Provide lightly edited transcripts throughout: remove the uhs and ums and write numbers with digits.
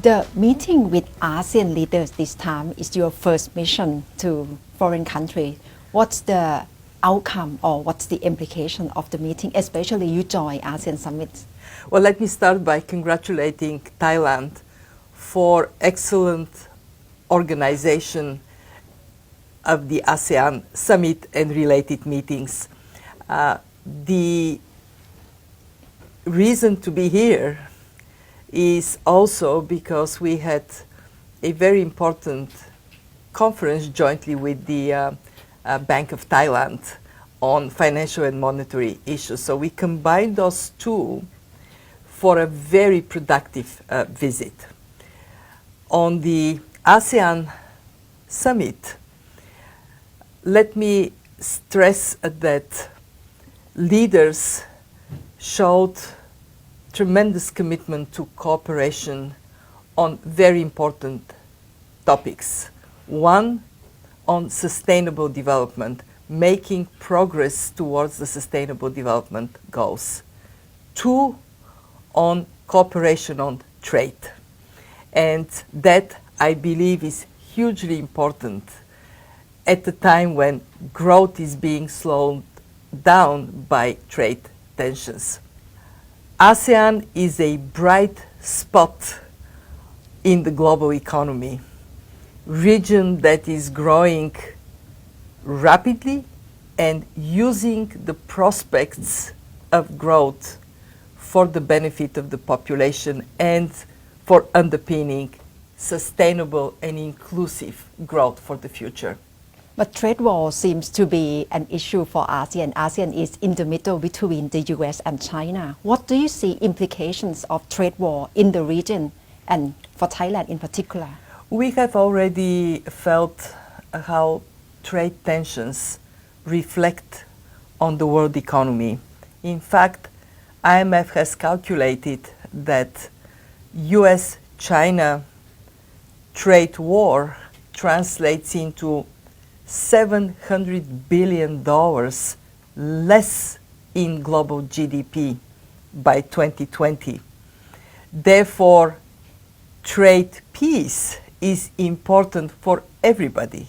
The meeting with ASEAN leaders this time is your first mission to foreign country. What's the outcome or what's the implication of the meeting, especially you join ASEAN summits? Well, let me start by congratulating Thailand for excellent organization of the ASEAN summit and related meetings. The reason to be here is also because we had a very important conference jointly with the Bank of Thailand on financial and monetary issues. So we combined those two for a very productive visit. On the ASEAN summit, let me stress that leaders showed tremendous commitment to cooperation on very important topics. One, on sustainable development, making progress towards the sustainable development goals. Two, on cooperation on trade. And that, I believe, is hugely important at a time when growth is being slowed down by trade tensions. ASEAN is a bright spot in the global economy, region that is growing rapidly and using the prospects of growth for the benefit of the population and for underpinning sustainable and inclusive growth for the future. But trade war seems to be an issue for ASEAN. ASEAN is in the middle between the US and China. What do you see implications of trade war in the region and for Thailand in particular? We have already felt how trade tensions reflect on the world economy. In fact, IMF has calculated that US-China trade war translates into $700 billion less in global GDP by 2020. Therefore, trade peace is important for everybody,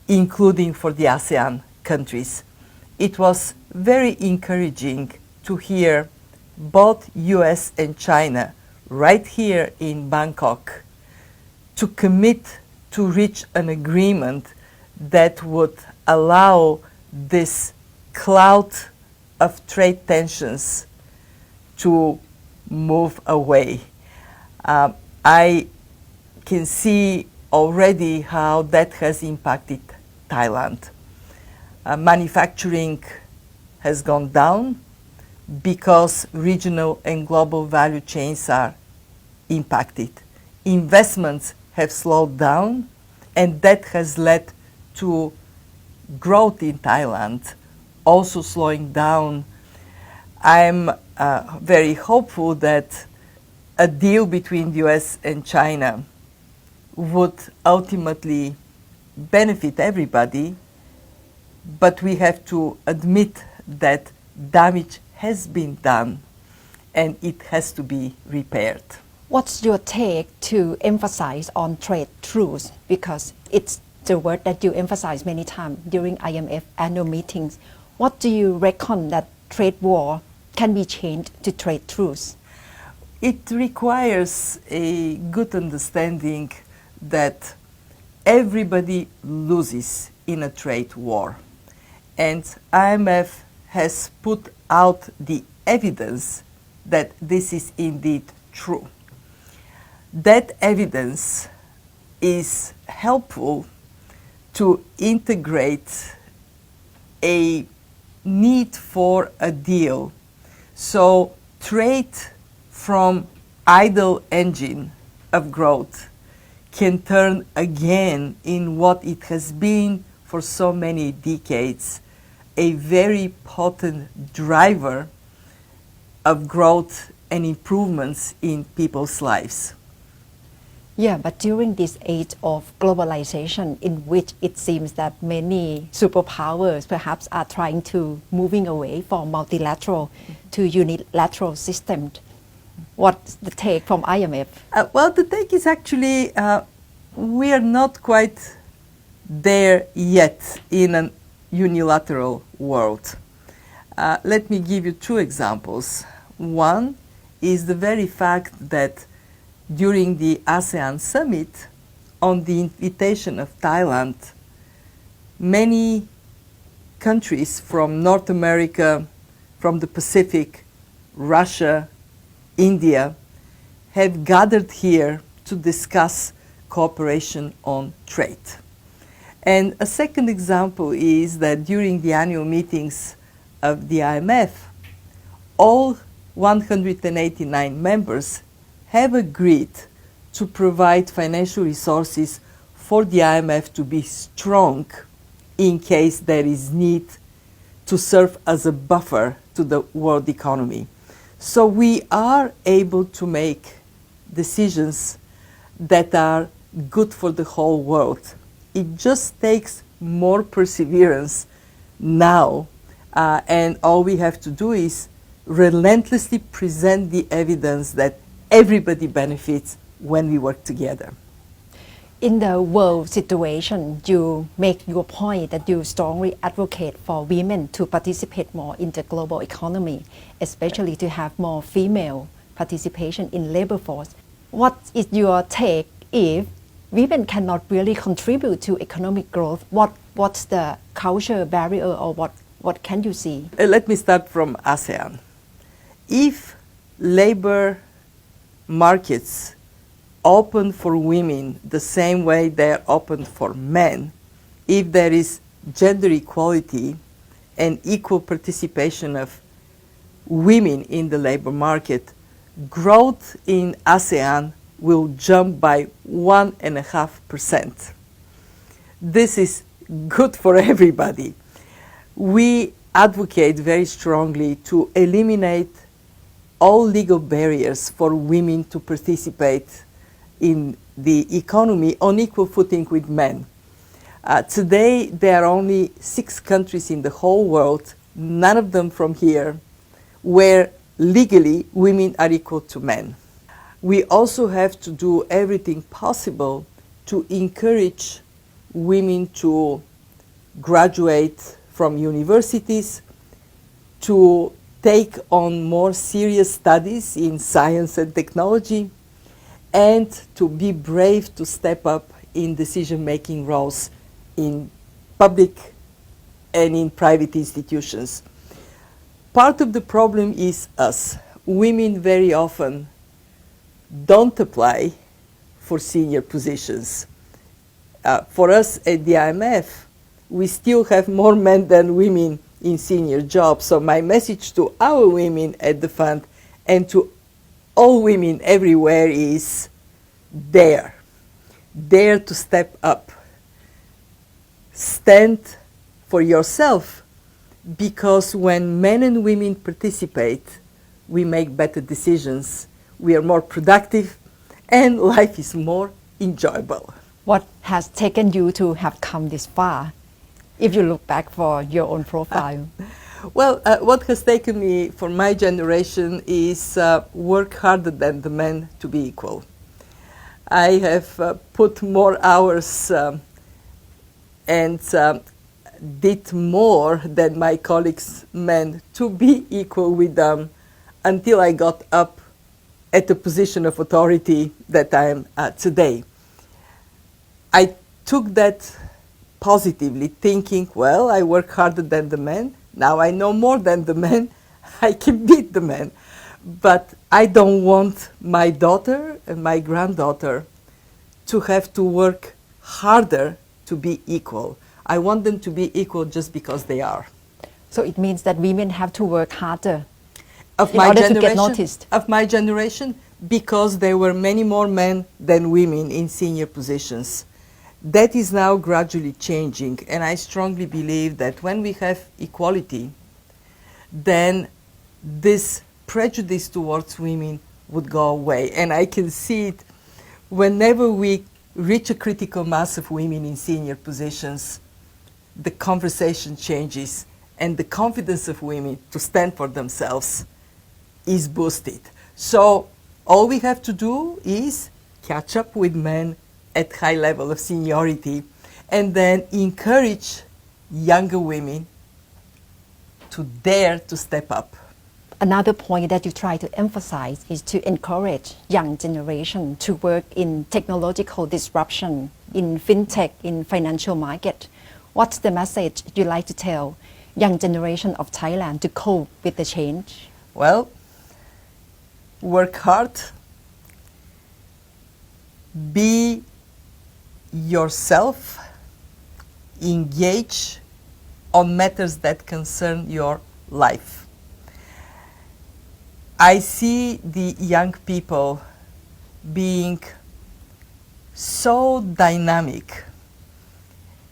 including for the ASEAN countries. It was very encouraging to hear both US and China right here in Bangkok to commit to reach an agreement that would allow this cloud of trade tensions to move away. I can see already how that has impacted Thailand. Manufacturing has gone down because regional and global value chains are impacted. Investments have slowed down, and that has led to growth in Thailand also slowing down. I'm very hopeful that a deal between the US and China would ultimately benefit everybody, but we have to admit that damage has been done and it has to be repaired. What's your take to emphasize on trade truce? Because it's the word that you emphasize many times during IMF annual meetings. What do you reckon that trade war can be changed to trade truce? It requires a good understanding that everybody loses in a trade war. And IMF has put out the evidence that this is indeed true. That evidence is helpful to integrate a need for a deal. So trade from idle engine of growth can turn again in what it has been for so many decades, a very potent driver of growth and improvements in people's lives. Yeah, but during this age of globalization in which it seems that many superpowers perhaps are trying to moving away from multilateral to unilateral systems, What's the take from IMF? Well, the take is actually we are not quite there yet in an unilateral world. Let me give you two examples. One is the very fact that during the ASEAN summit, on the invitation of Thailand, many countries from North America, from the Pacific, Russia, India, have gathered here to discuss cooperation on trade. And a second example is that during the annual meetings of the IMF, all 189 members have agreed to provide financial resources for the IMF to be strong in case there is need to serve as a buffer to the world economy. So we are able to make decisions that are good for the whole world. It just takes more perseverance now, and all we have to do is relentlessly present the evidence that everybody benefits when we work together. In the world situation, you make your point that you strongly advocate for women to participate more in the global economy, especially to have more female participation in labor force. What is your take if women cannot really contribute to economic growth? What's the culture barrier, or what can you see? Let me start from ASEAN. If labor markets open for women the same way they are open for men, if there is gender equality and equal participation of women in the labor market, growth in ASEAN will jump by 1.5%. This is good for everybody. We advocate very strongly to eliminate all legal barriers for women to participate in the economy on equal footing with men. Today, there are only 6 countries in the whole world, none of them from here, where legally women are equal to men. We also have to do everything possible to encourage women to graduate from universities, to take on more serious studies in science and technology, and to be brave to step up in decision-making roles in public and in private institutions. Part of the problem is us. Women very often don't apply for senior positions. For us at the IMF, we still have more men than women in senior jobs. So my message to our women at the fund and to all women everywhere is dare to step up. Stand for yourself, because when men and women participate, we make better decisions, we are more productive, and life is more enjoyable. What has taken you to have come this far, if you look back for your own profile? Well, what has taken me for my generation is work harder than the men to be equal. I have put more hours and did more than my colleagues men to be equal with them until I got up at the position of authority that I am today. I took that positively, thinking, well, I work harder than the men. Now I know more than the men. I can beat the men. But I don't want my daughter and my granddaughter to have to work harder to be equal. I want them to be equal just because they are. So it means that women have to work harder Of in my order to generation, get noticed. of my generation, because there were many more men than women in senior positions. That is now gradually changing, and I strongly believe that when we have equality, then this prejudice towards women would go away. And I can see it whenever we reach a critical mass of women in senior positions, the conversation changes and the confidence of women to stand for themselves is boosted. So all we have to do is catch up with men at high level of seniority and then encourage younger women to dare to step up. Another point that you try to emphasize is to encourage young generation to work in technological disruption, in fintech, in financial market. What's the message you like to tell young generation of Thailand to cope with the change? Well, work hard, be yourself, engage on matters that concern your life. I see the young people being so dynamic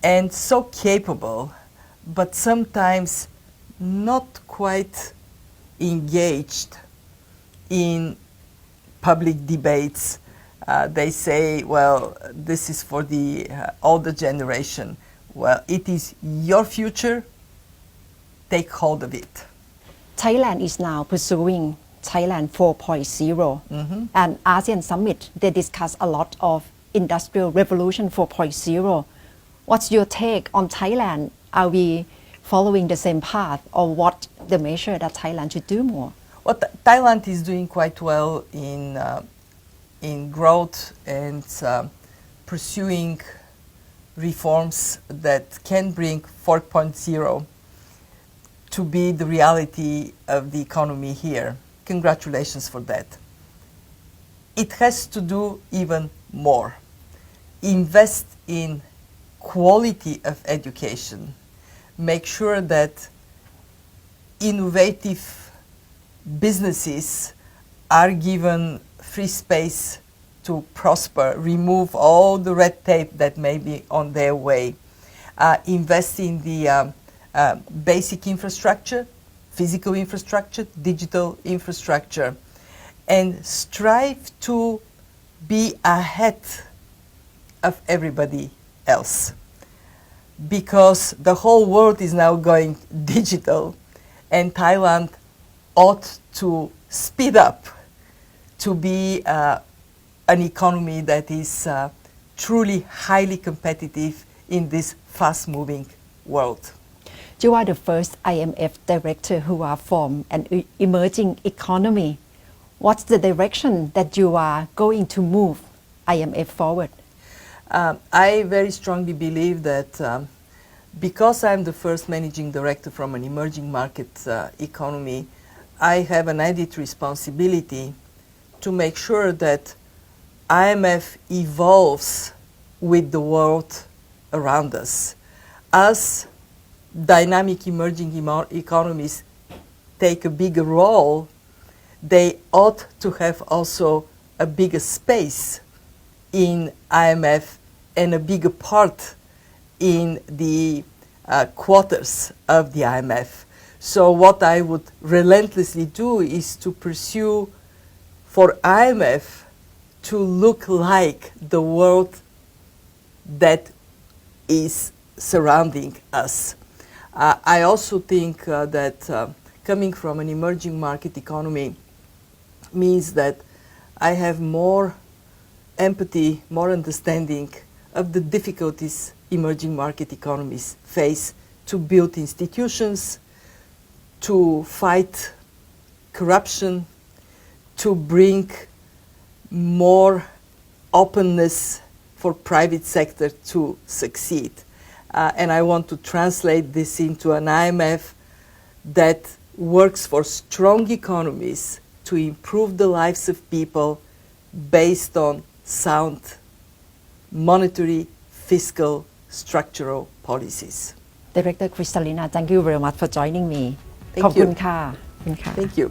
and so capable, but sometimes not quite engaged in public debates. They say, well, this is for the older generation. Well, it is your future. Take hold of it. Thailand is now pursuing Thailand 4.0 and ASEAN Summit, they discuss a lot of Industrial Revolution 4.0. What's your take on Thailand? Are we following the same path, or what the measure that Thailand should do more? Well, Thailand is doing quite well in growth and pursuing reforms that can bring 4.0 to be the reality of the economy here. Congratulations for that. It has to do even more. Invest in quality of education. Make sure that innovative businesses are given free space to prosper, remove all the red tape that may be on their way. Invest in the basic infrastructure, physical infrastructure, digital infrastructure, and strive to be ahead of everybody else. Because the whole world is now going digital, and Thailand ought to speed up to be an economy that is truly highly competitive in this fast-moving world. You are the first IMF director who are from an emerging economy. What's the direction that you are going to move IMF forward? I very strongly believe that because I'm the first managing director from an emerging market economy, I have an added responsibility to make sure that IMF evolves with the world around us. As dynamic emerging economies take a bigger role, they ought to have also a bigger space in IMF and a bigger part in the quarters of the IMF. So what I would relentlessly do is to pursue for IMF to look like the world that is surrounding us. I also think that coming from an emerging market economy means that I have more empathy, more understanding of the difficulties emerging market economies face to build institutions, to fight corruption, to bring more openness for private sector to succeed. And I want to translate this into an IMF that works for strong economies to improve the lives of people based on sound monetary, fiscal, structural policies. Director Kristalina, thank you very much for joining me. Thank you. ขอบคุณค่ะ Thank you.